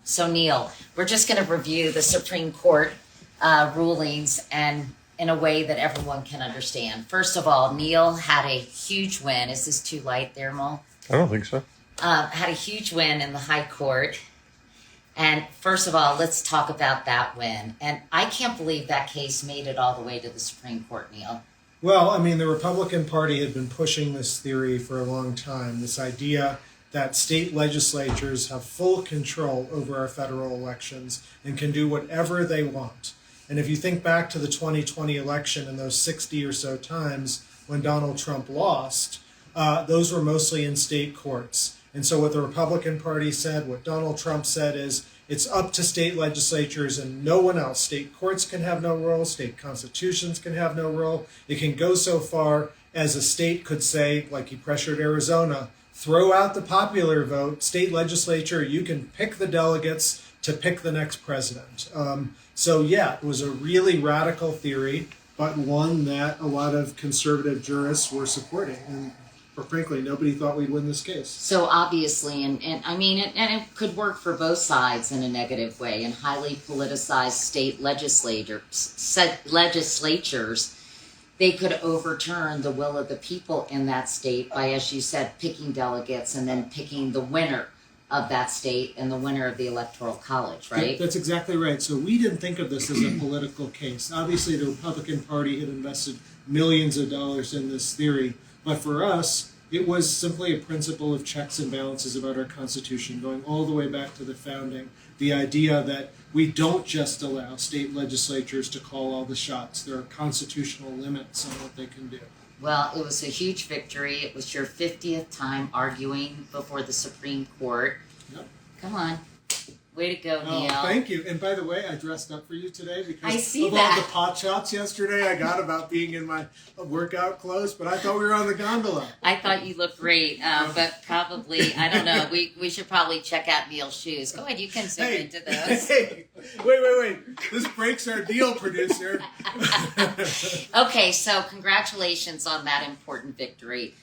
So Neal, we're just going to review the Supreme Court rulings and in a way that everyone can understand. First of all, Neal had a huge win. Is this too light there, Mo? I don't think so. Had a huge win in the High Court. And first of all, let's talk about that win. And I can't believe that case made it all the way to the Supreme Court, Neal. Well, I mean, the Republican Party had been pushing this theory for a long time, this idea that state legislatures have full control over our federal elections and can do whatever they want. And if you think back to the 2020 election and those 60 or so times when Donald Trump lost, those were mostly in state courts. And so what the Republican Party said, what Donald Trump said is, it's up to state legislatures and no one else. State courts can have no role. State constitutions can have no role. It can go so far as a state could say, like he pressured Arizona, throw out the popular vote. State legislature, you can pick the delegates to pick the next president. So yeah, it was a really radical theory, but one that a lot of conservative jurists were supporting. And frankly, nobody thought we'd win this case. So obviously, and I mean, it could work for both sides in a negative way. In highly politicized state legislatures, they could overturn the will of the people in that state by, as you said, picking delegates and then picking the winner of that state and the winner of the Electoral College, right? That's exactly right. So we didn't think of this as a political case. Obviously, the Republican Party had invested millions of dollars in this theory. But for us, it was simply a principle of checks and balances about our Constitution, going all the way back to the founding. The idea that we don't just allow state legislatures to call all the shots. There are constitutional limits on what they can do. Well, it was a huge victory. It was your 50th time arguing before the Supreme Court. Yep. Come on. Way to go, Neal. Oh, thank you. And by the way, I dressed up for you today because I see of that. all the pot shots yesterday I got about being in my workout clothes, but I thought we were on the gondola. I thought you looked great, but probably, I don't know, we should probably check out Neal's shoes. Go ahead, you can zoom into those. Hey, wait. This breaks our deal, producer. Okay, so congratulations on that important victory,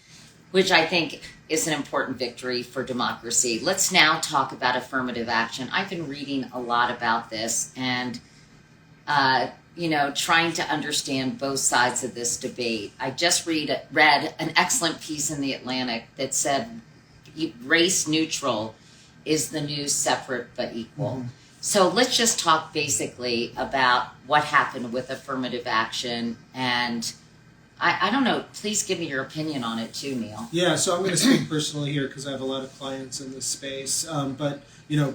which I think is an important victory for democracy. Let's now talk about affirmative action. I've been reading a lot about this and, trying to understand both sides of this debate. I just read an excellent piece in The Atlantic that said race neutral is the new separate but equal. Mm-hmm. So let's just talk basically about what happened with affirmative action, and I don't know, please give me your opinion on it too, Neal. Yeah, so I'm going to speak personally here because I have a lot of clients in this space. But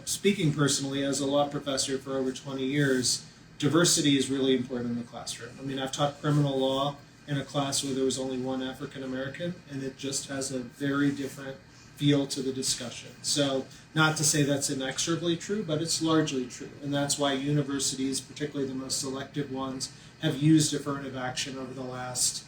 speaking personally as a law professor for over 20 years, diversity is really important in the classroom. I mean, I've taught criminal law in a class where there was only one African American, and it just has a very different feel to the discussion. So not to say that's inexorably true, but it's largely true. And that's why universities, particularly the most selective ones, have used affirmative action over the last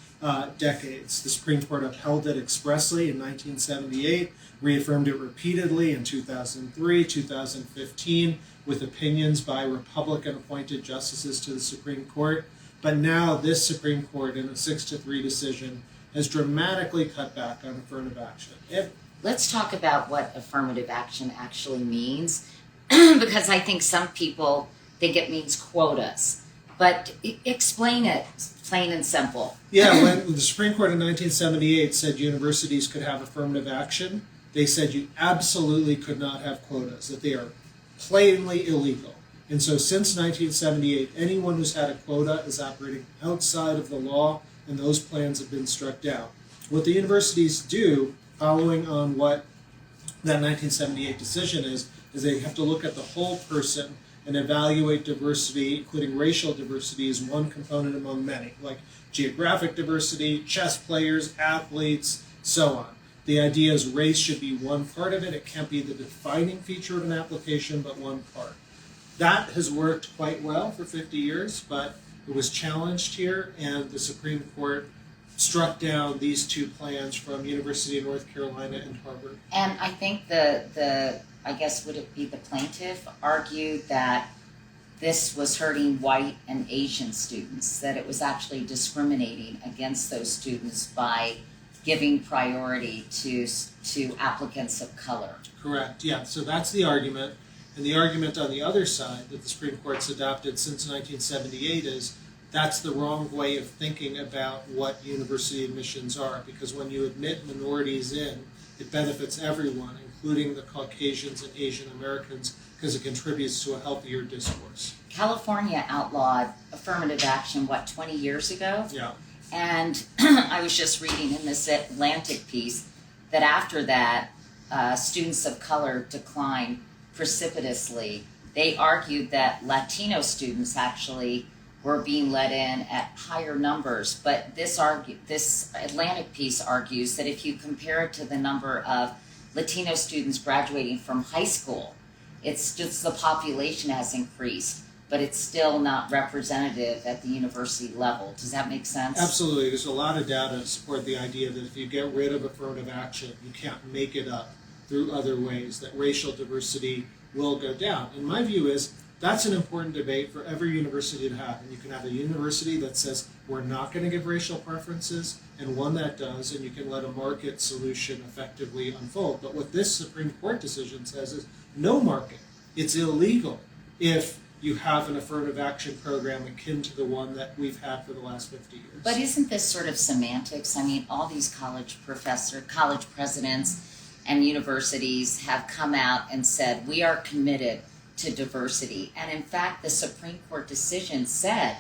decades. The Supreme Court upheld it expressly in 1978, reaffirmed it repeatedly in 2003, 2015, with opinions by Republican-appointed justices to the Supreme Court. But now this Supreme Court, in a 6-3 decision, has dramatically cut back on affirmative action. Let's talk about what affirmative action actually means, because I think some people think it means quotas. But explain it, plain and simple. Yeah, when the Supreme Court in 1978 said universities could have affirmative action, they said you absolutely could not have quotas, that they are plainly illegal. And so since 1978, anyone who's had a quota is operating outside of the law, and those plans have been struck down. What the universities do, following on what that 1978 decision is they have to look at the whole person and evaluate diversity, including racial diversity, as one component among many, like geographic diversity, chess players, athletes, so on. The idea is race should be one part of it. It can't be the defining feature of an application, but one part. That has worked quite well for 50 years, but it was challenged here, and the Supreme Court struck down these two plans from University of North Carolina and Harvard. And I think I guess would it be the plaintiff argued that this was hurting white and Asian students, that it was actually discriminating against those students by giving priority to applicants of color. Correct, yeah. So that's the argument. And the argument on the other side that the Supreme Court's adopted since 1978 is that's the wrong way of thinking about what university admissions are, because when you admit minorities in, it benefits everyone, including the Caucasians and Asian Americans, because it contributes to a healthier discourse. California outlawed affirmative action, 20 years ago? Yeah. And I was just reading in this Atlantic piece that after that, students of color declined precipitously. They argued that Latino students actually were being let in at higher numbers, but this Atlantic piece argues that if you compare it to the number of Latino students graduating from high school, it's just the population has increased, but it's still not representative at the university level. Does that make sense? Absolutely. There's a lot of data to support the idea that if you get rid of affirmative action, you can't make it up through other ways, that racial diversity will go down. And my view is that's an important debate for every university to have. And you can have a university that says we're not going to give racial preferences, and one that does, and you can let a market solution effectively unfold. But what this Supreme Court decision says is no market. It's illegal if you have an affirmative action program akin to the one that we've had for the last 50 years. But isn't this sort of semantics? I mean, all these college presidents and universities have come out and said, we are committed to diversity. And in fact, the Supreme Court decision said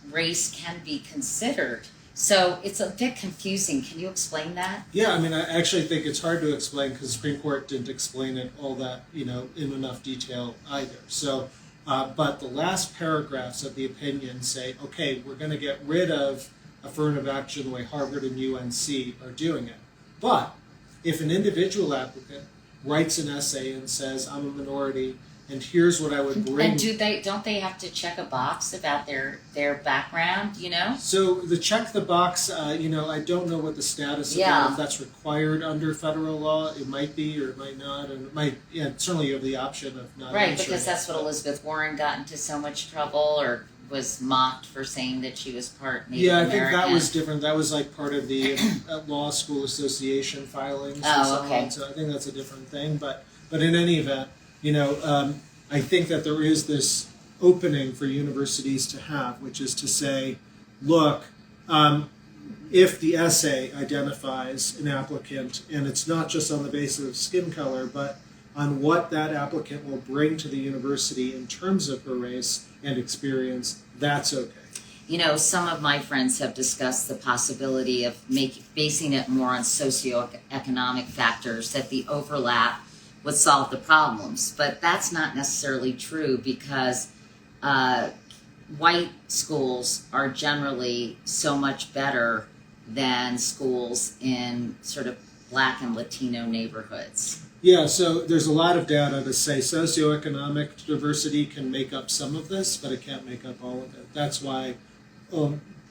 race can be considered. So it's a bit confusing. Can you explain that? Yeah, I mean, I actually think it's hard to explain because the Supreme Court didn't explain it all that, in enough detail either. So, but the last paragraphs of the opinion say, okay, we're going to get rid of affirmative action the way Harvard and UNC are doing it. But if an individual applicant writes an essay and says, I'm a minority, and here's what I would bring. And don't they have to check a box about their background, So the check the box, I don't know what the status of that, if that's required under federal law. It might be or it might not, and it might, certainly you have the option of not Right, answering because that's what Elizabeth Warren got into so much trouble or was mocked for saying that she was part Native American. I think that was different. That was like part of the Law School Association filings. Oh, okay. So I think that's a different thing. But in any event, I think that there is this opening for universities to have, which is to say, look, if the essay identifies an applicant, and it's not just on the basis of skin color, but on what that applicant will bring to the university in terms of her race and experience, that's okay. Some of my friends have discussed the possibility of basing it more on socioeconomic factors, that the overlap would solve the problems. But that's not necessarily true because white schools are generally so much better than schools in sort of Black and Latino neighborhoods. Yeah, so there's a lot of data to say socioeconomic diversity can make up some of this, but it can't make up all of it. That's why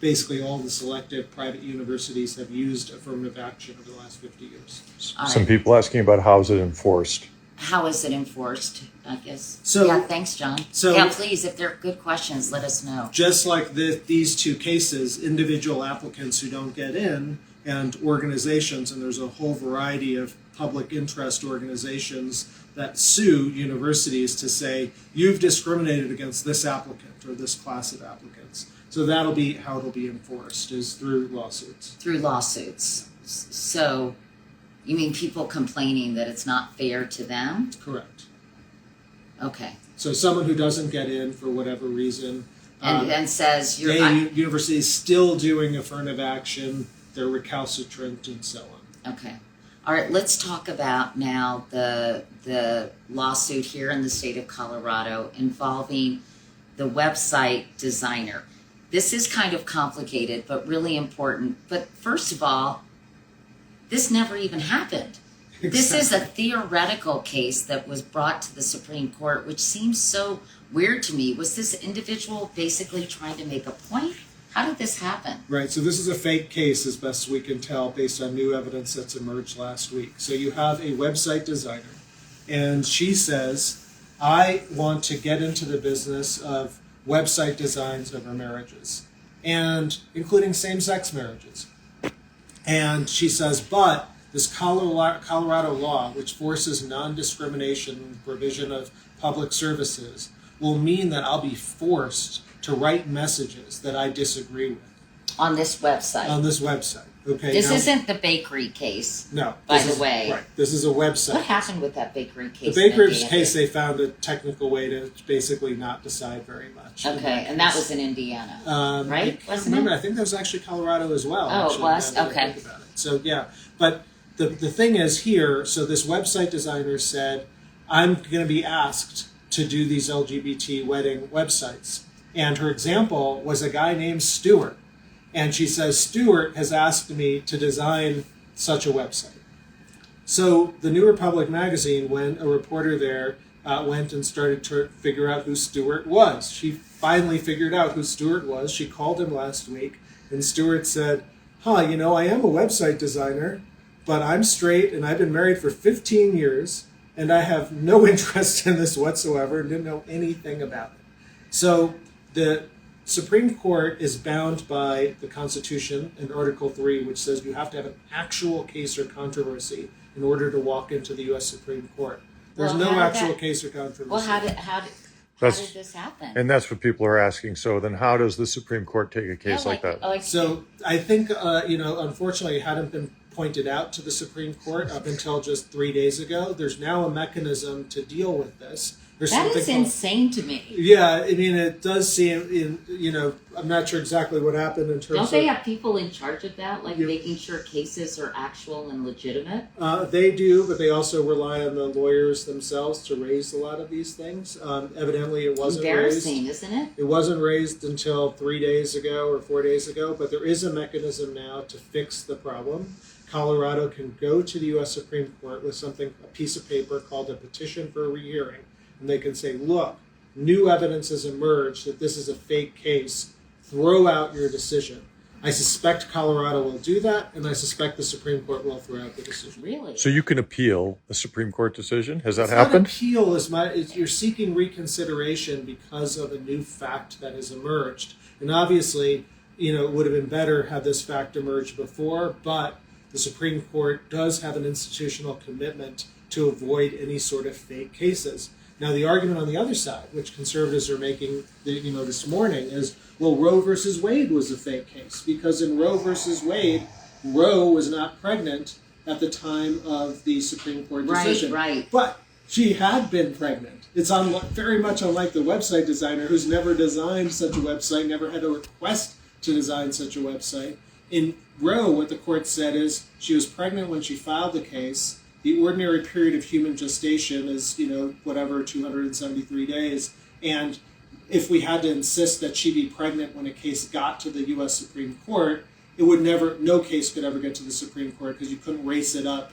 basically all the selective private universities have used affirmative action over the last 50 years. Some people asking about how is it enforced. How is it enforced, I guess? So, yeah, thanks, John. So, please, if there are good questions, let us know. Just like these two cases, individual applicants who don't get in and organizations, and there's a whole variety of public interest organizations that sue universities to say, you've discriminated against this applicant or this class of applicants. So that'll be how it'll be enforced, is through lawsuits. Through lawsuits. So you mean people complaining that it's not fair to them? Correct. Okay. So someone who doesn't get in for whatever reason, and says university is still doing affirmative action, they're recalcitrant and so on. Okay. All right, let's talk about now the lawsuit here in the state of Colorado involving the website designer. This is kind of complicated, but really important. But first of all, this never even happened. Exactly. This is a theoretical case that was brought to the Supreme Court, which seems so weird to me. Was this individual basically trying to make a point? How did this happen? Right, so this is a fake case as best we can tell based on new evidence that's emerged last week. So you have a website designer, and she says, I want to get into the business of website designs over marriages, and including same-sex marriages. And she says, but this Colorado law, which forces non-discrimination provision of public services will mean that I'll be forced to write messages that I disagree with On this website. on this website. Okay. This now- isn't the bakery case. No. By this the is- way. Right. This is a website. What happened with that bakery The case? baker's in case, Indiana? they found a technical way to basically not decide very much. in Okay, and that case. was in Indiana, I right? can't Wasn't remember. it? I think that was actually Colorado as well. Oh, it actually, was? now that I Okay. think about it. So yeah, but the thing is here. So this website designer said, "I'm going to be asked to do these LGBT wedding websites," and her example was a guy named Stuart, and she says Stuart has asked me to design such a website. So the New Republic magazine, when a reporter there went and started to figure out who Stuart was, she finally figured out who Stuart was. She called him last week, and Stuart said, I am a website designer, but I'm straight, and I've been married for 15 years, and I have no interest in this whatsoever, and didn't know anything about it. So the Supreme Court is bound by the Constitution in Article 3, which says you have to have an actual case or controversy in order to walk into the U.S. Supreme Court. There's Well, no how did actual that- case or controversy. Well, how did That's- this happen? And that's what people are asking. So then how does the Supreme Court take a case Yeah, like that? So I think, unfortunately, it hadn't been pointed out to the Supreme Court up until just 3 days ago. There's now a mechanism to deal with this. There's that something is called- insane to me. Yeah, I mean, it does seem, I'm not sure exactly what happened in terms Don't they of... have people in charge of that, like Yeah. making sure cases are actual and legitimate? They do, but they also rely on the lawyers themselves to raise a lot of these things. Evidently, it wasn't raised. Embarrassing, isn't it? It wasn't raised until 3 days ago or 4 days ago, but there is a mechanism now to fix the problem. Colorado can go to the U.S. Supreme Court with a piece of paper called a petition for a rehearing, and they can say, look, new evidence has emerged that this is a fake case. Throw out your decision. I suspect Colorado will do that, and I suspect the Supreme Court will throw out the decision. Really? So you can appeal a Supreme Court decision? Has that It's not happened? appeal as much. You're seeking reconsideration because of a new fact that has emerged. And obviously, it would have been better had this fact emerged before, but the Supreme Court does have an institutional commitment to avoid any sort of fake cases. Now, the argument on the other side, which conservatives are making, this morning, is, well, Roe versus Wade was a fake case because in Roe versus Wade, Roe was not pregnant at the time of the Supreme Court decision. Right. But she had been pregnant. It's very much unlike the website designer who's never designed such a website, never had a request to design such a website. In Roe, what the court said is she was pregnant when she filed the case. The ordinary period of human gestation is, 273 days. And if we had to insist that she be pregnant when a case got to the U.S. Supreme Court, no case could ever get to the Supreme Court because you couldn't race it up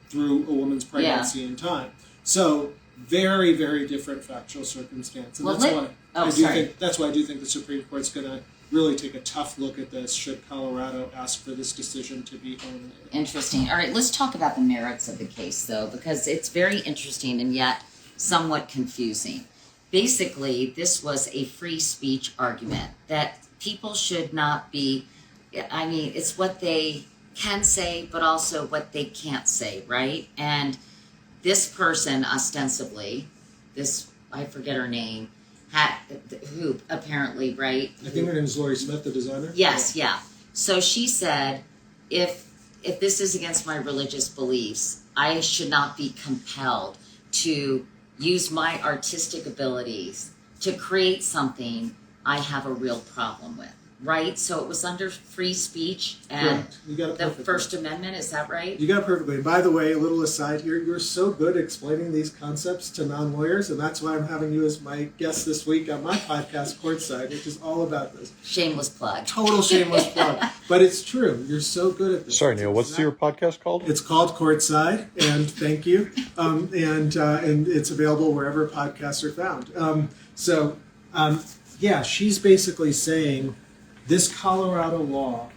through a woman's pregnancy in time. So very, very different factual circumstance. And that's why I do think the Supreme Court's going to really take a tough look at this should Colorado ask for this decision to be eliminated. Interesting. All right, let's talk about the merits of the case, though, because it's very interesting and yet somewhat confusing. Basically, this was a free speech argument that people should not be, it's what they can say, but also what they can't say, right? And this person, ostensibly, I forget her name, who apparently, right? I think her name is Lori Smith, the designer. Yes, yeah. So she said, if this is against my religious beliefs, I should not be compelled to use my artistic abilities to create something I have a real problem with, right? So it was under free speech and Correct. You got it the perfectly. First Amendment, is that right? You got it perfectly. And by the way, a little aside here, you're so good at explaining these concepts to non-lawyers, and that's why I'm having you as my guest this week on my podcast, Courtside, which is all about this. Shameless plug. Total shameless plug. But it's true. You're so good at this. Sorry, Neal, what's your podcast called? It's called Courtside, and thank you. And it's available wherever podcasts are found. She's basically saying this Colorado law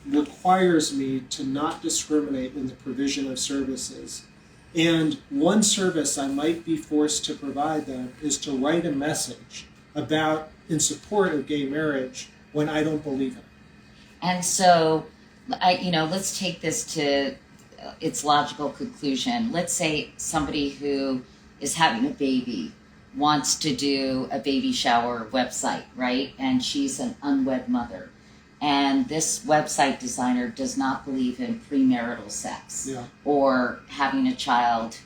requires me to not discriminate in the provision of services. And one service I might be forced to provide them is to write a message in support of gay marriage when I don't believe it. And so, let's take this to its logical conclusion. Let's say somebody who is having a baby wants to do a baby shower website, right? And she's an unwed mother. And this website designer does not believe in premarital sex or having a child,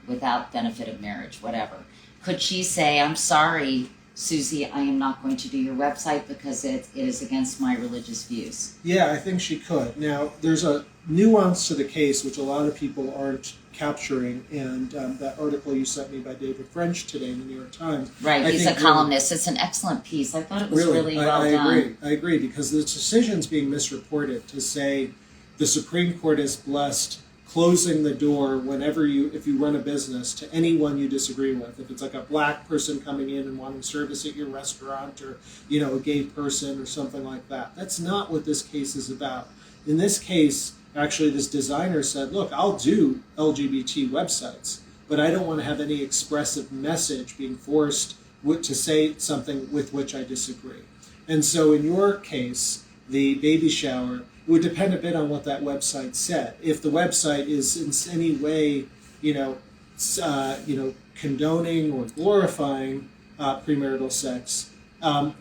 without benefit of marriage, whatever. Could she say, I'm sorry, Susie, I am not going to do your website because it is against my religious views? Yeah, I think she could. Now, there's a nuance to the case which a lot of people aren't capturing, and that article you sent me by David French today in the New York Times. Right, he's a columnist. It's an excellent piece. I thought it was really well done. I agree, because the decision's being misreported to say the Supreme Court has blessed closing the door if you run a business, to anyone you disagree with. If it's like a black person coming in and wanting service at your restaurant, or a gay person or something like that. That's not what this case is about. In this case, actually, this designer said, look, I'll do LGBT websites, but I don't want to have any expressive message being forced to say something with which I disagree. And so in your case, the baby shower, it would depend a bit on what that website said. If the website is in any way, condoning or glorifying premarital sex,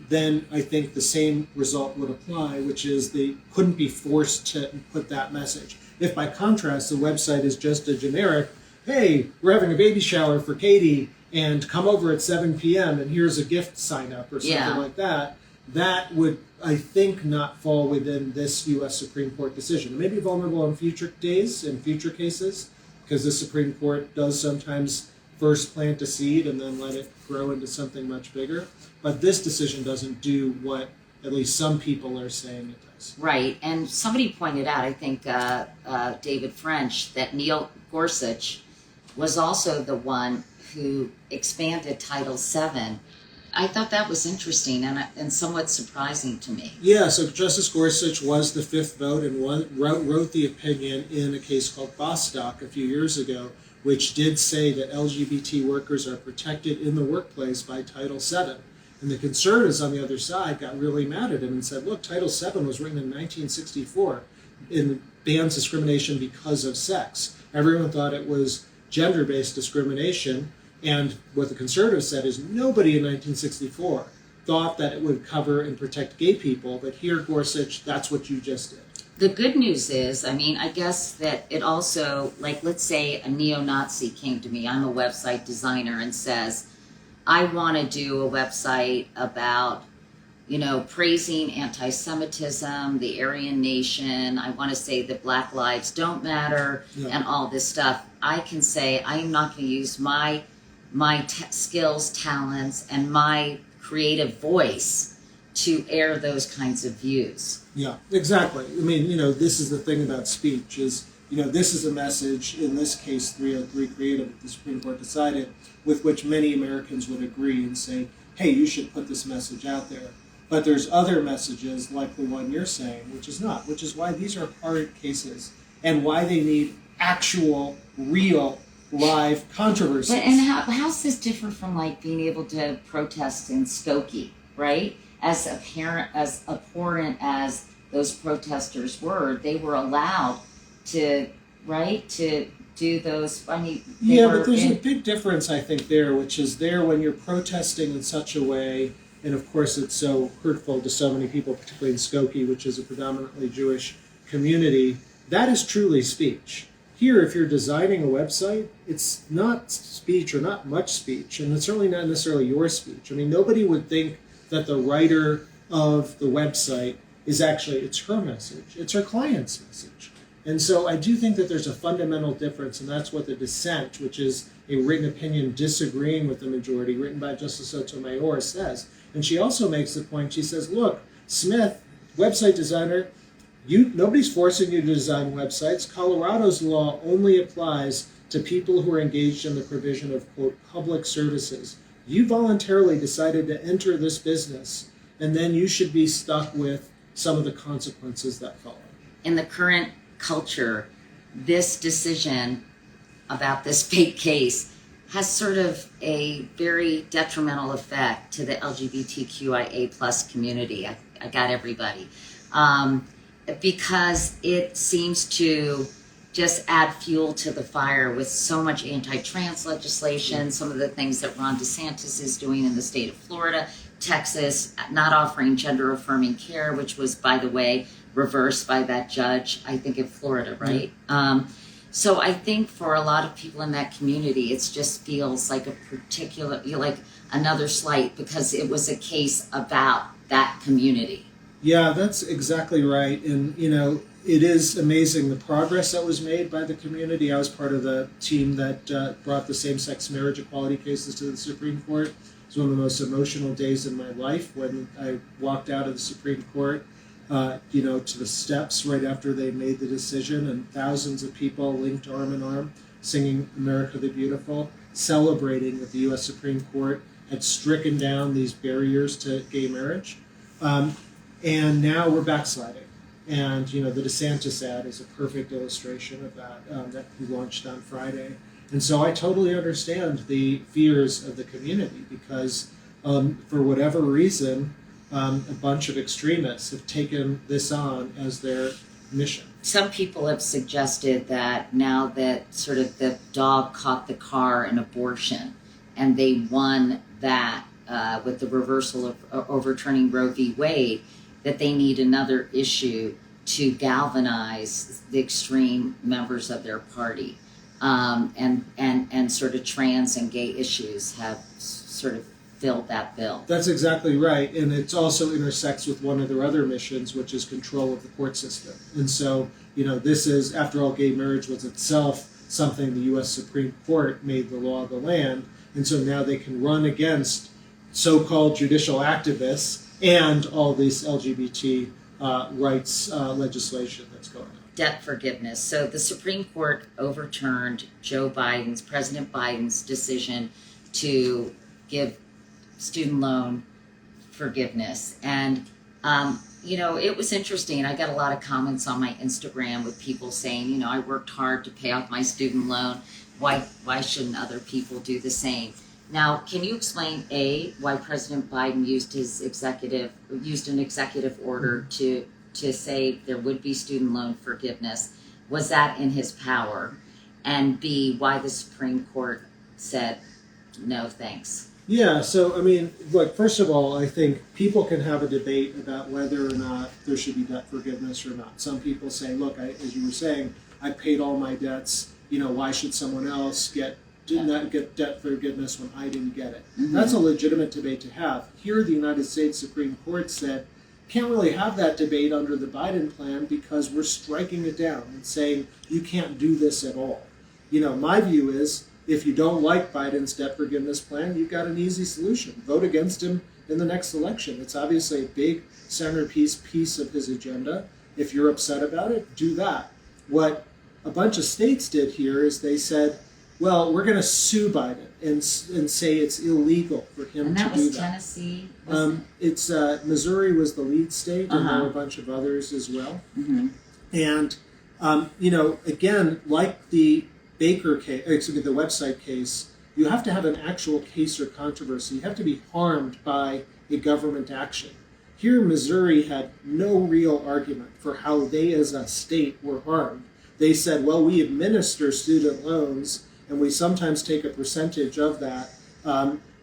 then I think the same result would apply, which is they couldn't be forced to put that message. If by contrast the website is just a generic, hey, we're having a baby shower for Katie, and come over at 7 p.m. and here's a gift sign up or something like that, that would, I think, not fall within this U.S. Supreme Court decision. It may be vulnerable in future days, in future cases, because the Supreme Court does sometimes first plant a seed and then let it grow into something much bigger. But this decision doesn't do what at least some people are saying it does. Right, and somebody pointed out, I think David French, that Neal Gorsuch was also the one who expanded Title VII. I thought that was interesting and somewhat surprising to me. Yeah, so Justice Gorsuch was the fifth vote and wrote the opinion in a case called Bostock a few years ago, which did say that LGBT workers are protected in the workplace by Title VII. And the conservatives on the other side got really mad at him and said, look, Title VII was written in 1964 and bans discrimination because of sex. Everyone thought it was gender-based discrimination. And what the conservatives said is nobody in 1964 thought that it would cover and protect gay people. But here, Gorsuch, that's what you just did. The good news is, I guess that it also, let's say a neo-Nazi came to me, I'm a website designer, and says, I want to do a website about, praising anti-Semitism, the Aryan nation. I want to say that Black lives don't matter and all this stuff. I can say, I am not going to use my skills, talents, and my creative voice to air those kinds of views. Yeah, exactly. This is the thing about speech is, this is a message, in this case, 303 Creative, the Supreme Court decided, with which many Americans would agree and say, hey, you should put this message out there. But there's other messages, like the one you're saying, which is not, which is why these are hard cases and why they need actual, real, live controversies. And how's this different from being able to protest in Skokie, right? As abhorrent as those protesters were, they were allowed to do those funny. But there's a big difference, I think, there, which is when you're protesting in such a way, and of course it's so hurtful to so many people, particularly in Skokie, which is a predominantly Jewish community, that is truly speech. Here, if you're designing a website, it's not speech or not much speech, and it's certainly not necessarily your speech. Nobody would think that the writer of the website is actually, it's her message, it's her client's message. And so I do think that there's a fundamental difference, and that's what the dissent, which is a written opinion disagreeing with the majority, written by Justice Sotomayor, says. And she also makes the point, she says, look, Smith, website designer, nobody's forcing you to design websites. Colorado's law only applies to people who are engaged in the provision of, quote, public services. You voluntarily decided to enter this business, and then you should be stuck with some of the consequences that follow. In the current culture, this decision about this fake case has sort of a very detrimental effect to the LGBTQIA plus community. I got everybody. Because it seems to just add fuel to the fire with so much anti-trans legislation, some of the things that Ron DeSantis is doing in the state of Florida, Texas, not offering gender-affirming care, which was, by the way, reversed by that judge, I think in Florida, right? So I think for a lot of people in that community, it just feels like a particular, like another slight, because it was a case about that community. Yeah, that's exactly right. And, it is amazing the progress that was made by the community. I was part of the team that brought the same-sex marriage equality cases to the Supreme Court. It was one of the most emotional days in my life when I walked out of the Supreme Court, to the steps right after they made the decision, and thousands of people linked arm in arm, singing America the Beautiful, celebrating that the U.S. Supreme Court had stricken down these barriers to gay marriage. And now we're backsliding. And, the DeSantis ad is a perfect illustration of that he launched on Friday. And so I totally understand the fears of the community because for whatever reason, a bunch of extremists have taken this on as their mission. Some people have suggested that now that sort of the dog caught the car in abortion and they won that with the reversal of overturning Roe v. Wade, that they need another issue to galvanize the extreme members of their party. And sort of trans and gay issues have sort of filled that bill. That's exactly right. And it also intersects with one of their other missions, which is control of the court system. And so, this is, after all, gay marriage was itself something the U.S. Supreme Court made the law of the land. And so now they can run against so-called judicial activists and all this LGBT rights legislation that's going on. Debt forgiveness. So the Supreme Court overturned President Biden's decision to give student loan forgiveness. And, it was interesting. I got a lot of comments on my Instagram with people saying, I worked hard to pay off my student loan. Why shouldn't other people do the same? Now, can you explain, why President Biden used an executive order to say there would be student loan forgiveness? Was that in his power? And B, why the Supreme Court said no thanks? Yeah, so, look, first of all, I think people can have a debate about whether or not there should be debt forgiveness or not. Some people say, look, as you were saying, I paid all my debts, why should someone else not get debt forgiveness when I didn't get it? Mm-hmm. That's a legitimate debate to have. Here, the United States Supreme Court said, can't really have that debate under the Biden plan because we're striking it down and saying you can't do this at all. My view is if you don't like Biden's debt forgiveness plan, you've got an easy solution. Vote against him in the next election. It's obviously a big centerpiece piece of his agenda. If you're upset about it, do that. What a bunch of states did here is they said, well, we're going to sue Biden and say it's illegal for him to do that. And that was Tennessee? It's Missouri was the lead state, and there were a bunch of others as well. Mm-hmm. And, again, like the Baker case, the website case, you have to have an actual case or controversy. You have to be harmed by a government action. Here, Missouri had no real argument for how they as a state were harmed. They said, well, we administer student loans, and we sometimes take a percentage of that.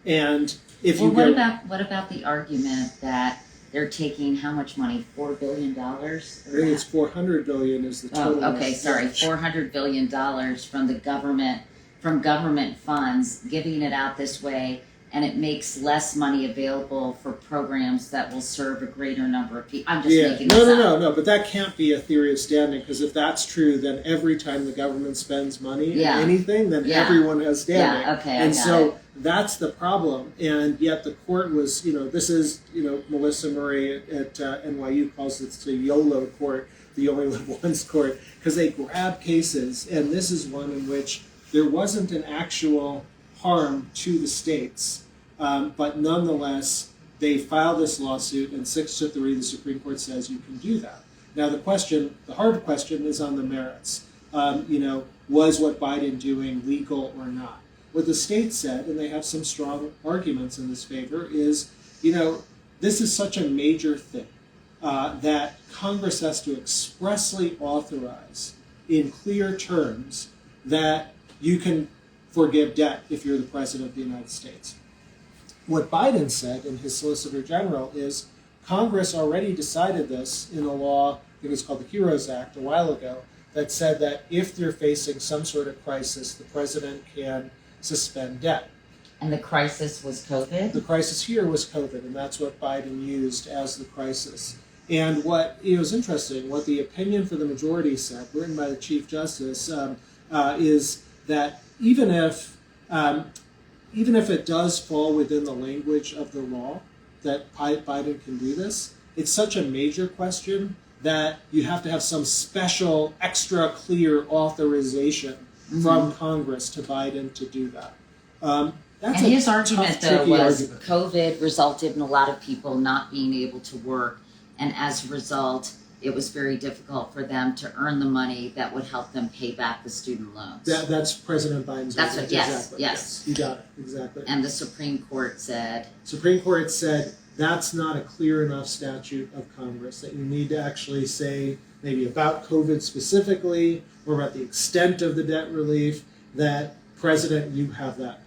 And if what about the argument that they're taking how much money? $4 billion? I think it's $400 billion is the total. Oh, okay, sorry, $400 billion from the government, from government funds, giving it out this way, and it makes less money available for programs that will serve a greater number of people. I'm just making this up. No, but that can't be a theory of standing, because if that's true, then every time the government spends money on anything, then everyone has standing. Yeah, okay, and so that's the problem. And yet the court was, this is, Melissa Murray at NYU calls it the YOLO court, the only live once court, because they grab cases, and this is one in which there wasn't an actual harm to the states, but nonetheless, they filed this lawsuit, and 6-3, the Supreme Court says you can do that. Now, the hard question is on the merits. Was what Biden doing legal or not? What the state said, and they have some strong arguments in this favor, is, this is such a major thing that Congress has to expressly authorize in clear terms that you can forgive debt if you're the president of the United States. What Biden said in his Solicitor General is Congress already decided this in a law, I think it's called the HEROES Act, a while ago, that said that if they're facing some sort of crisis, the president can suspend debt. And the crisis was COVID? The crisis here was COVID, and that's what Biden used as the crisis. And what is interesting, what the opinion for the majority said, written by the Chief Justice, is that even if it does fall within the language of the law, that Biden can do this, it's such a major question that you have to have some special, extra clear authorization from Congress to Biden to do that. That's and his argument, though, was argument. COVID resulted in a lot of people not being able to work, and as a result, it was very difficult for them to earn the money that would help them pay back the student loans. That's President Biden's That's argument. what, yes, Exactly. yes. You got it, exactly. And the Supreme Court said... Supreme Court said that's not a clear enough statute of Congress, that you need to actually say maybe about COVID specifically, or about the extent of the debt relief, that President, you have that power.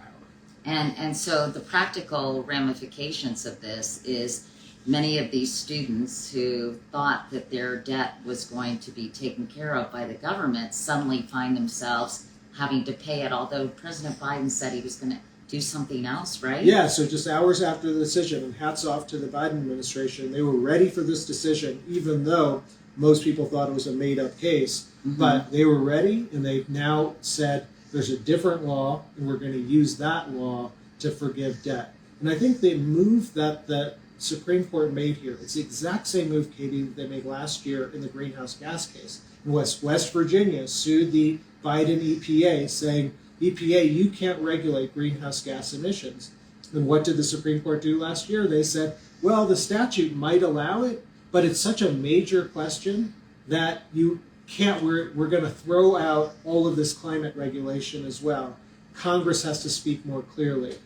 And so the practical ramifications of this is many of these students who thought that their debt was going to be taken care of by the government suddenly find themselves having to pay it, although President Biden said he was going to do something else, right? Yeah, so just hours after the decision, and hats off to the Biden administration, they were ready for this decision, even though most people thought it was a made-up case. But they were ready, and they've now said there's a different law, and we're going to use that law to forgive debt. And I think the move that the Supreme Court made here, it's the exact same move, Katie, that they made last year in the greenhouse gas case. In West Virginia sued the Biden EPA, saying, EPA, you can't regulate greenhouse gas emissions. And what did the Supreme Court do last year? They said, well, the statute might allow it, but it's such a major question that you can't, we're going to throw out all of this climate regulation as well. Congress has to speak more clearly.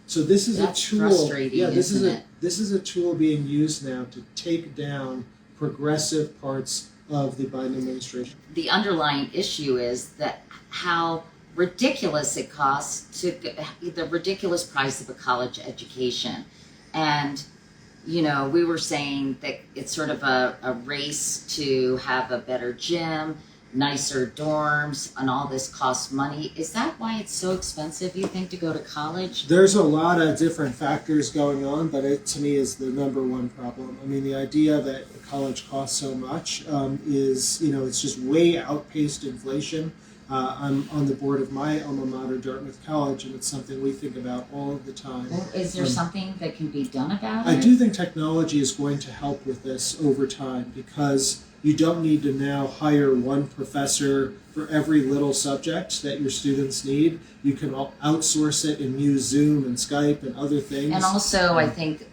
So this is That's a tool. frustrating, Yeah, this isn't is it? this is a tool being used now to take down progressive parts of the Biden administration. The underlying issue is that how ridiculous it costs to the ridiculous price of a college education. And, you know, we were saying that it's sort of a race to have a better gym, nicer dorms, and all this costs money. Is that why it's so expensive, you think, to go to college? There's a lot of different factors going on, but it, to me, is the number one problem. I mean, the idea that college costs so much is, you know, it's just way outpaced inflation. I'm on the board of my alma mater, Dartmouth College, and it's something we think about all of the time. Well, is there something that can be done about it? I do think technology is going to help with this over time, because you don't need to now hire one professor for every little subject that your students need. You can outsource it and use Zoom and Skype and other things. And also, I think,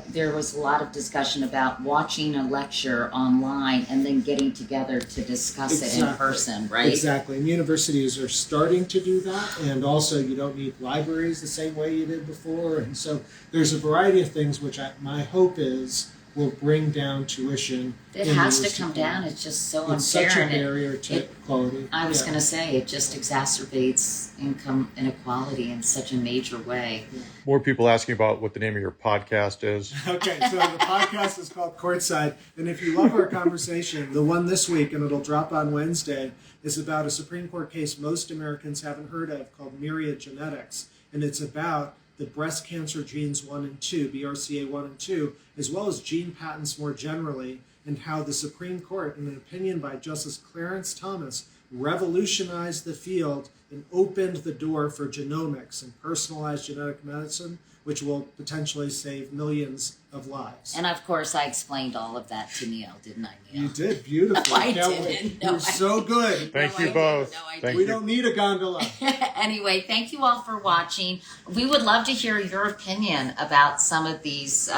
there was a lot of discussion about watching a lecture online and then getting together to discuss it in person, right? Exactly. And universities are starting to do that. And also, you don't need libraries the same way you did before. And so there's a variety of things which my hope is will bring down tuition. It has to come down. It's just so unfair. It's such a and barrier to quality. I was going to say, it just exacerbates income inequality in such a major way. More people asking about what the name of your podcast is. Okay, so the podcast is called Courtside, and if you love our conversation, the one this week, and it'll drop on Wednesday, is about a Supreme Court case most Americans haven't heard of called Myriad Genetics, and it's about the breast cancer genes 1 and 2, BRCA 1 and 2, as well as gene patents more generally, and how the Supreme Court, in an opinion by Justice Clarence Thomas, revolutionized the field and opened the door for genomics and personalized genetic medicine, which will potentially save millions of lives. And of course, I explained all of that to Neal, didn't I, Neal? You did beautifully. I Can't didn't. wait. No, You're so good. Thank No, you I both. didn't. No, I Thank We you. don't need a gondola. Anyway, thank you all for watching. We would love to hear your opinion about some of these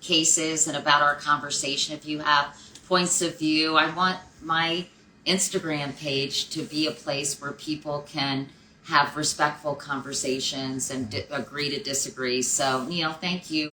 cases and about our conversation. If you have points of view, I want my Instagram page to be a place where people can have respectful conversations and agree to disagree. So, Neal, thank you.